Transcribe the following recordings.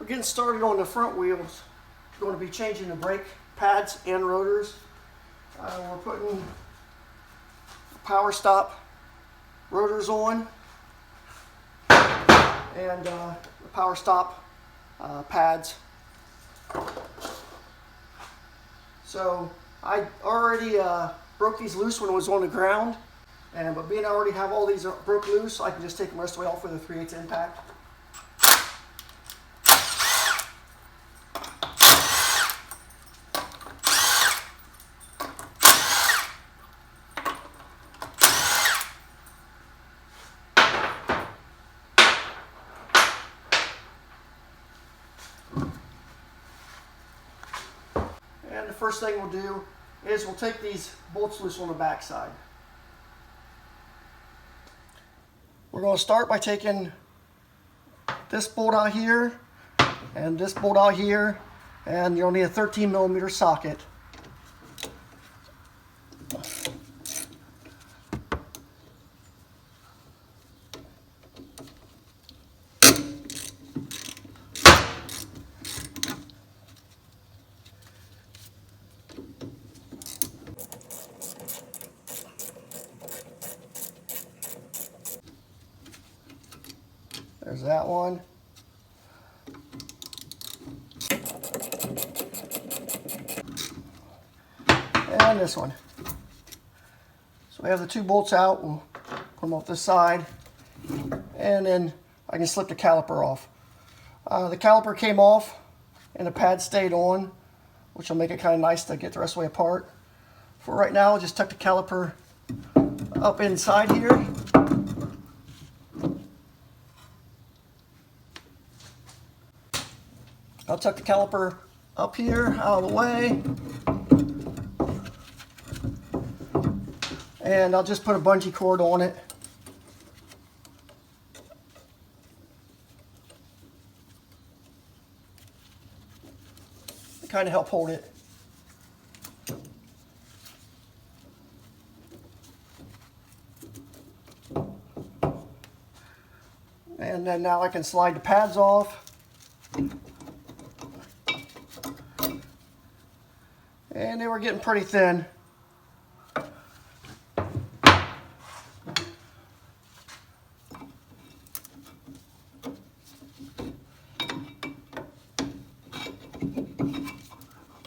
getting started on the front wheels. We're going to be changing the brake pads and rotors. We're putting power stop rotors on and the power stop pads. So I already broke these loose when it was on the ground, but being I already have all these broke loose, I can just take them rest of the way off with a 3/8 impact. And the first thing we'll do is we'll take these bolts loose on the back side. We're going to start by taking this bolt out here and this bolt out here, and you'll need a 13mm socket. There's that one. And this one. So we have the two bolts out. We'll put them off this side. And then I can slip the caliper off. The caliper came off and the pad stayed on, which will make it kind of nice to get the rest of the way apart. For right now, I'll just tuck the caliper up inside here. I'll tuck the caliper up here, out of the way. And I'll just put a bungee cord on it. To kind of help hold it. And then now I can slide the pads off. And they were getting pretty thin.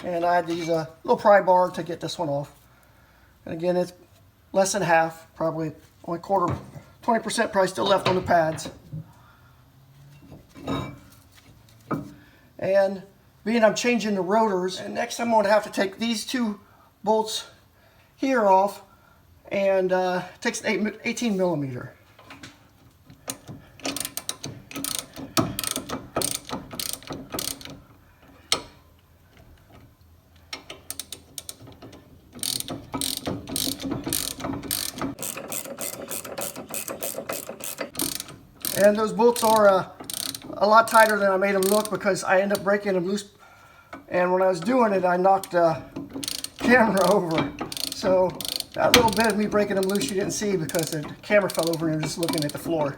And I had to use a little pry bar to get this one off. And again, it's less than half, probably only quarter, 20% probably still left on the pads. And being I'm changing the rotors, and next I'm going to have to take these two bolts here off, and it takes an 18mm. And those bolts are a lot tighter than I made them look, because I ended up breaking them loose, and when I was doing it I knocked the camera over. So that little bit of me breaking them loose you didn't see, because the camera fell over and you're just looking at the floor.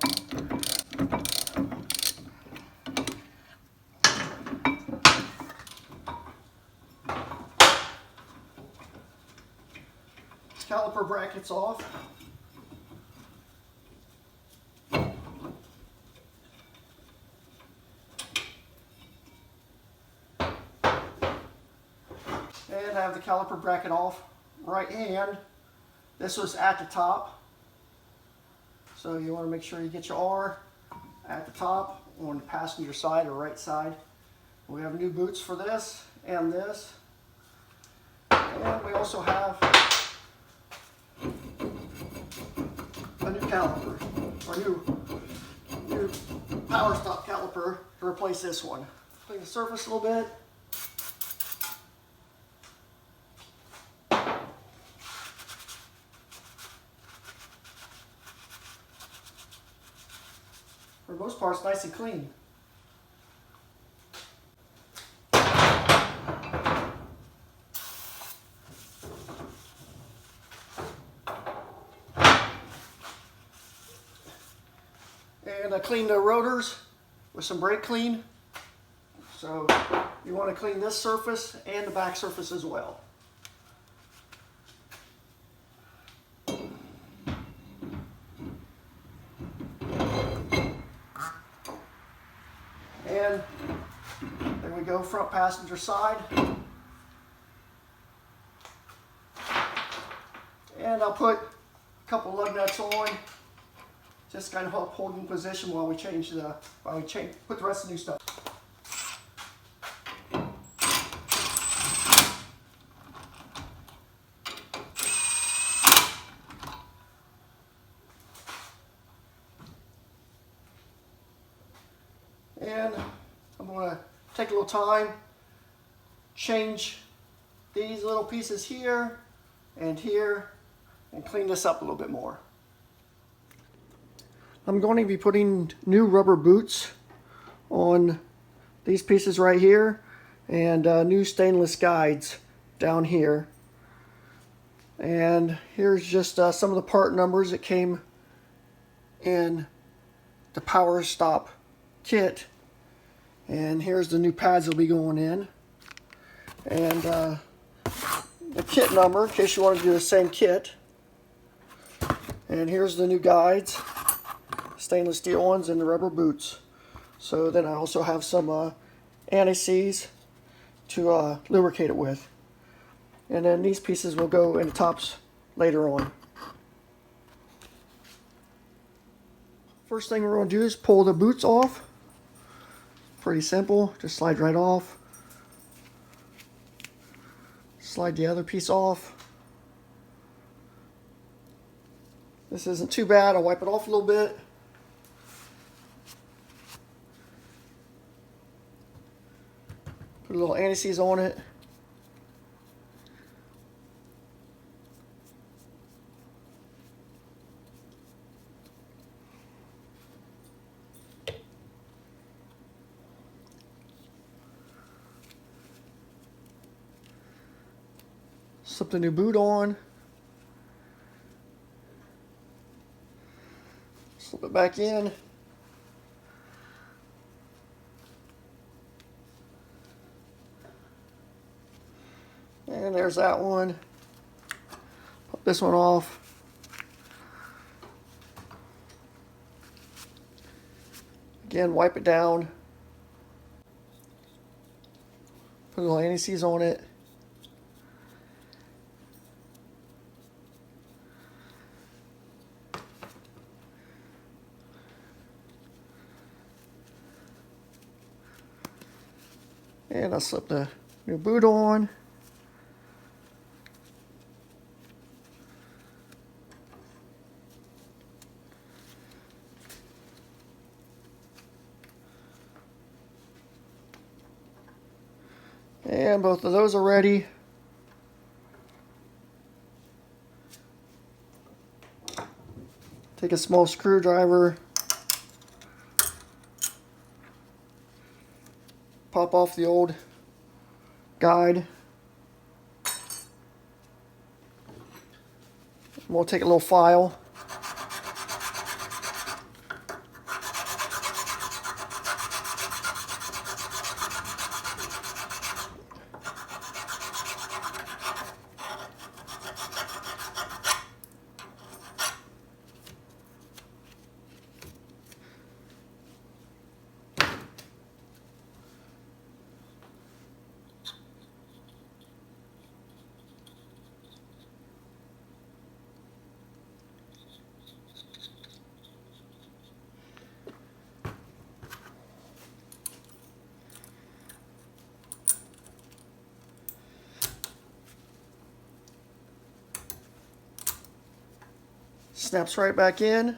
Caliper brackets off. And I have the caliper bracket off. Right hand, this was at the top. So you want to make sure you get your R at the top on the passenger side or right side. We have new boots for this and this. And we also have a new caliper, or new power stop caliper to replace this one. Clean the surface a little bit. For the most part, it's nice and clean. And I cleaned the rotors with some brake clean. So you want to clean this surface and the back surface as well. And there we go, front passenger side. And I'll put a couple lug nuts on, just kind of help hold in position while we put the rest of the new stuff. And I'm going to take a little time, change these little pieces here, and clean this up a little bit more. I'm going to be putting new rubber boots on these pieces right here, and new stainless guides down here. And here's just some of the part numbers that came in the Power Stop kit. And here's the new pads that'll be going in. And the kit number, in case you want to do the same kit. And here's the new guides, stainless steel ones, and the rubber boots. So then I also have some anti-seize to lubricate it with. And then these pieces will go in the tops later on. First thing we're going to do is pull the boots off. Pretty simple, just slide right off. Slide the other piece off. This isn't too bad. I'll wipe it off a little bit. Put a little anti-seize on it. Slip the new boot on. Slip it back in. And there's that one. Pop this one off. Again, wipe it down. Put a little anti-seize on it. And I'll slip the new boot on. And both of those are ready. Take a small screwdriver. Pop off the old guide. We'll take a little file. Snaps right back in.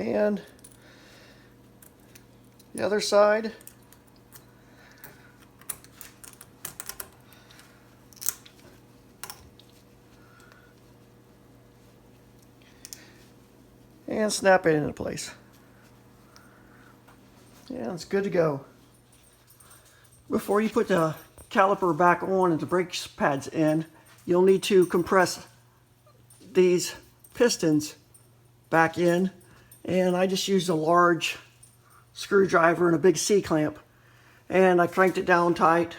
And the other side. And snap it into place. And it's good to go. Before you put the caliper back on and the brake pads in, you'll need to compress these pistons back in. And I just used a large screwdriver and a big C-clamp. And I cranked it down tight.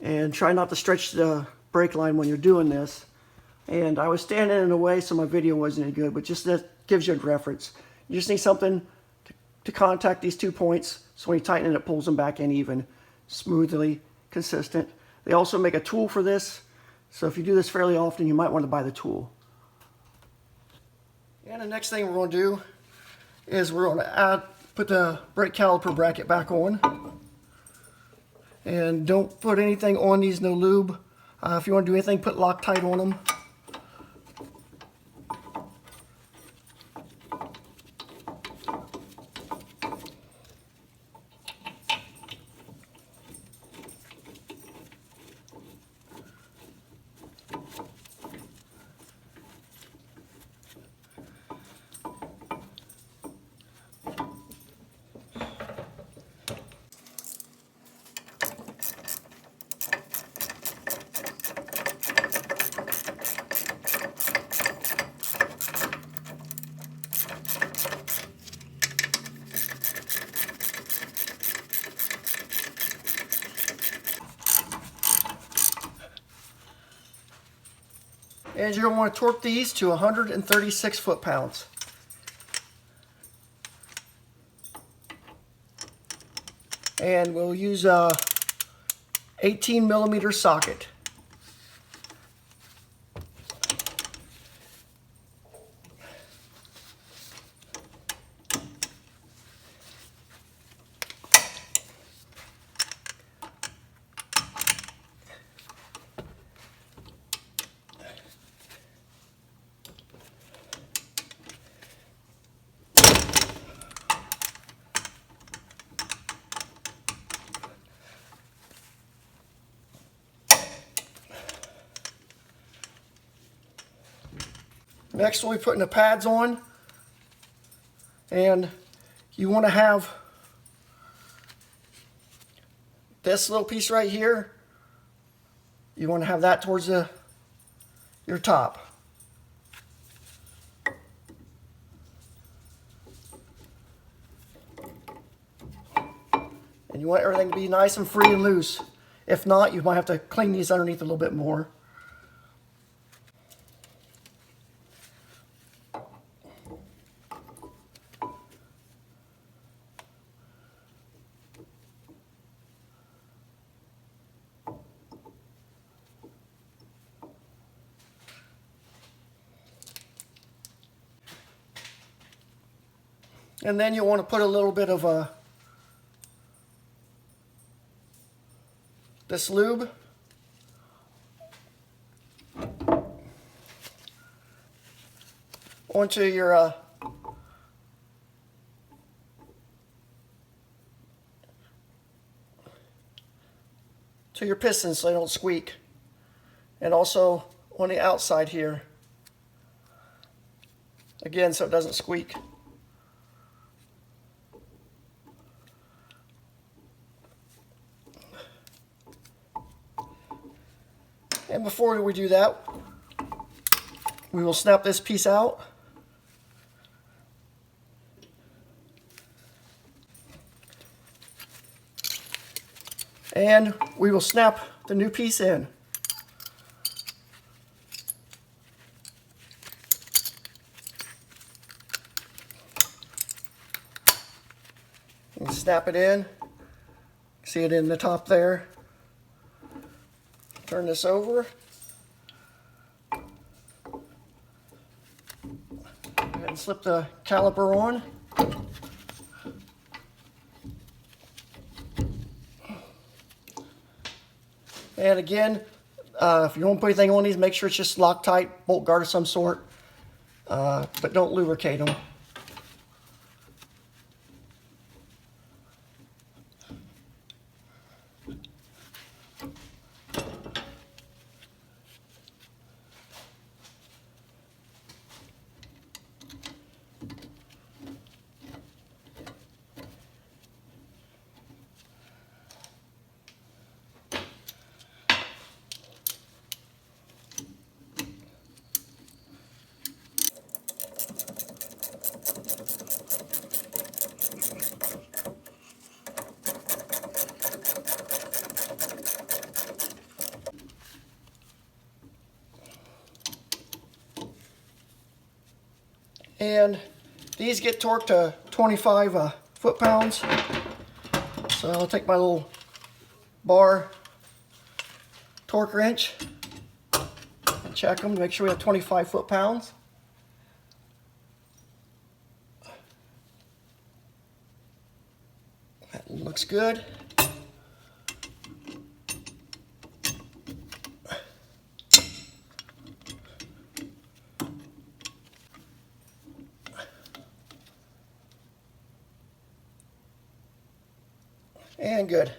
And try not to stretch the brake line when you're doing this. And I was standing in the way, so my video wasn't any good, but just that gives you a reference. You just need something to contact these 2 points, so when you tighten it, it pulls them back in even, smoothly, consistent. They also make a tool for this, so if you do this fairly often, you might want to buy the tool. And the next thing we're going to do is we're going to put the brake caliper bracket back on. And don't put anything on these, no lube. If you want to do anything, put Loctite on them. And you're going to want to torque these to 136 foot-pounds. And we'll use a 18mm socket. Next we'll be putting the pads on, and you want to have this little piece right here, you want to have that towards your top. And you want everything to be nice and free and loose. If not, you might have to clean these underneath a little bit more. And then you want to put a little bit of this lube onto your pistons so they don't squeak, and also on the outside here, again, so it doesn't squeak. And before we do that, we will snap this piece out. And we will snap the new piece in. And snap it in. See it in the top there. Turn this over. Go ahead and slip the caliper on. And again, if you don't put anything on these, make sure it's just Loctite, bolt guard of some sort, but don't lubricate them. And these get torqued to 25 foot-pounds. So I'll take my little bar torque wrench and check them to make sure we have 25 foot-pounds. That looks good. And good.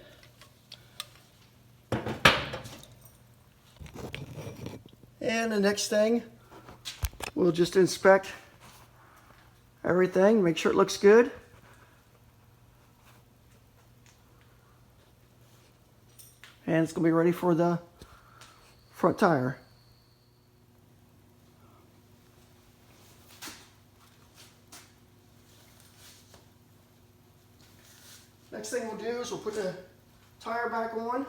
And the next thing, we'll just inspect everything, make sure it looks good. And it's going to be ready for the front tire. Next thing we'll do is we'll put the tire back on.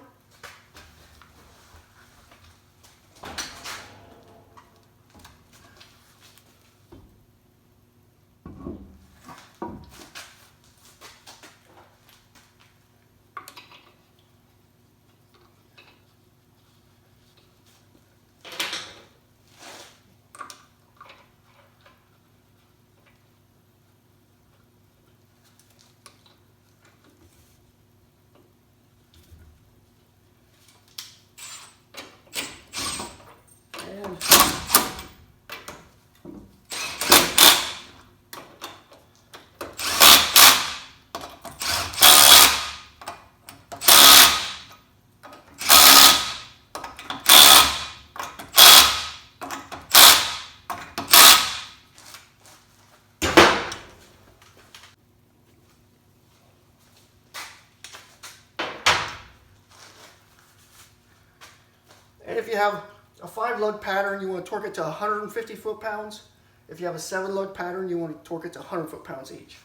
And if you have a 5-lug pattern, you want to torque it to 150 foot-pounds. If you have a 7-lug pattern, you want to torque it to 100 foot-pounds each.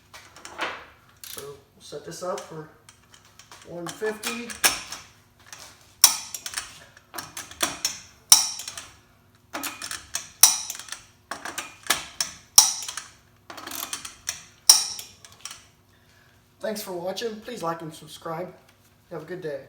So we'll set this up for 150. Thanks for watching. Please like and subscribe. Have a good day.